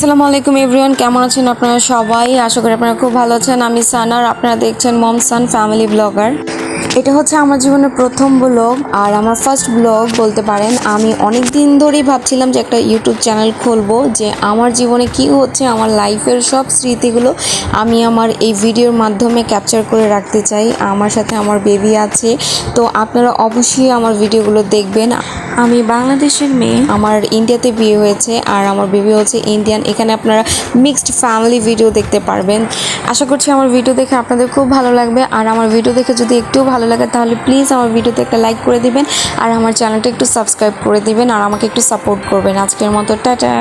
আসসালামু আলাইকুম এভরিওয়ান, কেমন আছেন আপনারা সবাই? আশা করি আপনারা খুব ভালো আছেন। আমি সানার, আপনারা দেখছেন মম সান ফ্যামিলি ব্লগার। এটা হচ্ছে আমার জীবনের প্রথম ব্লগ আর আমার ফার্স্ট ব্লগ বলতে পারেন। আমি অনেক দিন ধরেই ভাবছিলাম যে একটা ইউটিউব চ্যানেল খুলবো, যে আমার জীবনে কি হচ্ছে, আমার লাইফের সব স্মৃতিগুলো আমি আমার এই ভিডিওর মাধ্যমে ক্যাপচার করে রাখতে চাই। আমার সাথে আমার বেবি আছে, তো আপনারা অবশ্যই আমার ভিডিওগুলো দেখবেন। আমি বাংলাদেশের মেয়ে, আমার ইন্ডিয়াতে বিয়ে হয়েছে আর আমার বেবি হচ্ছে ইন্ডিয়ান। এখানে আপনারা মিক্সড ফ্যামিলি ভিডিও দেখতে পারবেন। আশা করছি আমার ভিডিও দেখে আপনাদের খুব ভালো লাগবে। আর আমার ভিডিও দেখে যদি একটু ভালো লাগে তাহলে প্লিজ আমার ভিডিওতে একটা লাইক করে দিবেন আর আমার চ্যানেলটা একটু সাবস্ক্রাইব করে দিবেন আর আমাকে একটু সাপোর্ট করবেন। আজকের মতো টাটা।